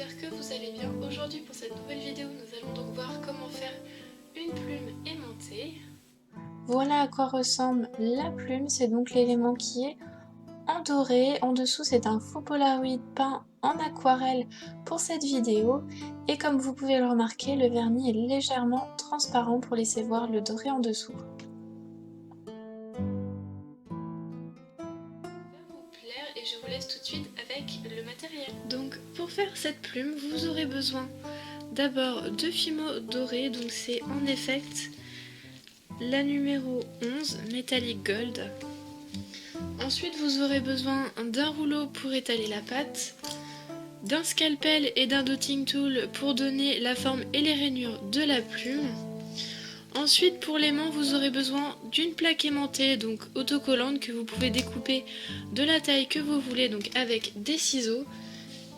j'espère que vous allez bien. Aujourd'hui pour cette nouvelle vidéo, nous allons donc voir comment faire une plume aimantée. Voilà à quoi ressemble la plume, c'est donc l'élément qui est en doré. En dessous, c'est un faux Polaroid peint en aquarelle pour cette vidéo. Et comme vous pouvez le remarquer, le vernis est légèrement transparent pour laisser voir le doré en dessous. Et je vous laisse tout de suite avec le matériel. Donc pour faire cette plume, vous aurez besoin d'abord de Fimo doré, donc c'est en effect la numéro 11 Metallic Gold. Ensuite vous aurez besoin d'un rouleau pour étaler la pâte, d'un scalpel et d'un dotting tool pour donner la forme et les rainures de la plume. Ensuite pour l'aimant vous aurez besoin d'une plaque aimantée, donc autocollante, que vous pouvez découper de la taille que vous voulez, donc avec des ciseaux.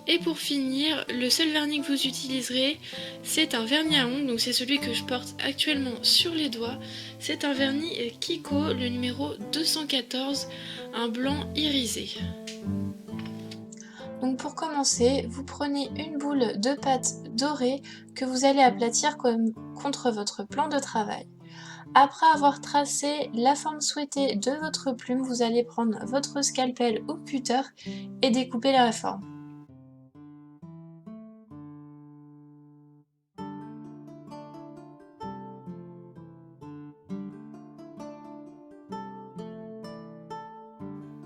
Et pour finir, le seul vernis que vous utiliserez, c'est un vernis à ongles, donc c'est celui que je porte actuellement sur les doigts. C'est un vernis Kiko, le numéro 214, un blanc irisé. Donc pour commencer, vous prenez une boule de pâte dorée que vous allez aplatir contre votre plan de travail. Après avoir tracé la forme souhaitée de votre plume, vous allez prendre votre scalpel ou cutter et découper la forme.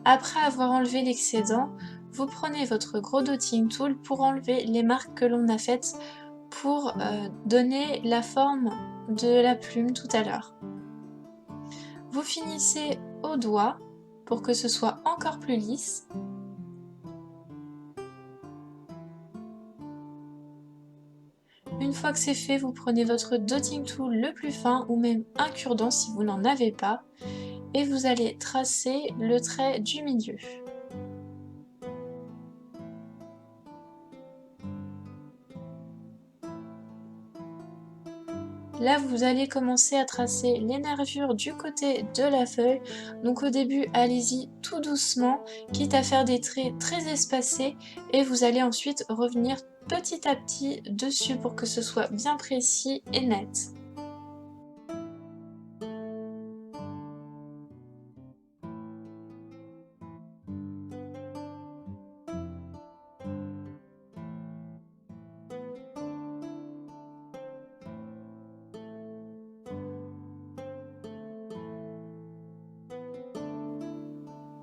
Après avoir enlevé l'excédent, vous prenez votre gros dotting tool pour enlever les marques que l'on a faites pour donner la forme de la plume tout à l'heure. Vous finissez au doigt pour que ce soit encore plus lisse. Une fois que c'est fait, vous prenez votre dotting tool le plus fin ou même un cure-dent si vous n'en avez pas et vous allez tracer le trait du milieu. Là, vous allez commencer à tracer les nervures du côté de la feuille. Donc au début, allez-y tout doucement, quitte à faire des traits très espacés. Et vous allez ensuite revenir petit à petit dessus pour que ce soit bien précis et net.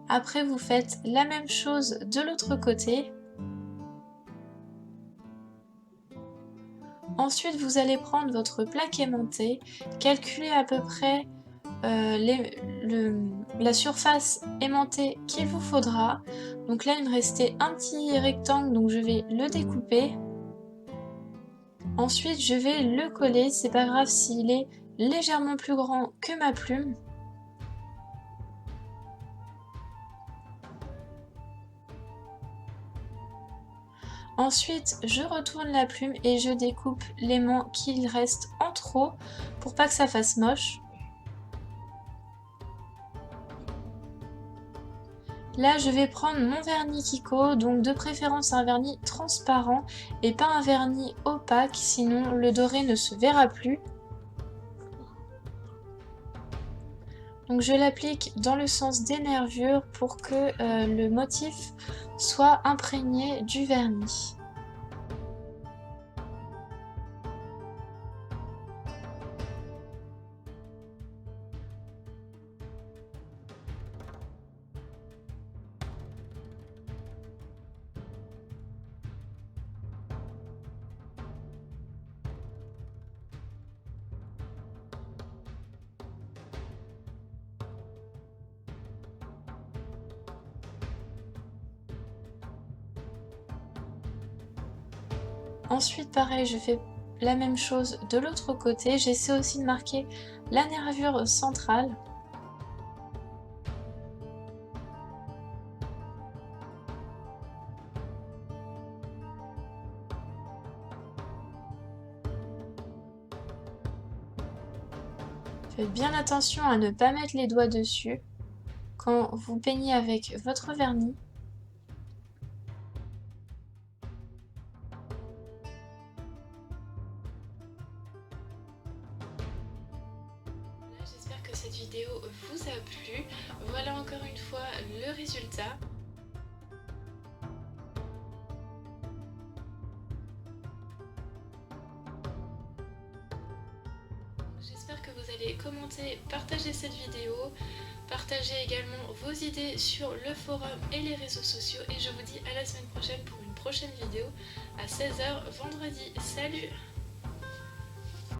Après, vous faites la même chose de l'autre côté. Ensuite, vous allez prendre votre plaque aimantée, calculer à peu près la surface aimantée qu'il vous faudra. Donc là, il me restait un petit rectangle, donc je vais le découper. Ensuite, je vais le coller, c'est pas grave s'il est légèrement plus grand que ma plume. Ensuite, je retourne la plume et je découpe l'aimant qu'il reste en trop pour pas que ça fasse moche. Là, je vais prendre mon vernis Kiko, donc de préférence un vernis transparent et pas un vernis opaque, sinon le doré ne se verra plus. Donc je l'applique dans le sens des nervures pour que le motif soit imprégné du vernis. Ensuite, pareil, je fais la même chose de l'autre côté. J'essaie aussi de marquer la nervure centrale. Faites bien attention à ne pas mettre les doigts dessus quand vous peignez avec votre vernis. que cette vidéo vous a plu. Voilà encore une fois le résultat. J'espère que vous allez commenter, partager cette vidéo, partager également vos idées sur le forum et les réseaux sociaux et je vous dis à la semaine prochaine pour une prochaine vidéo à 16 h vendredi. Salut!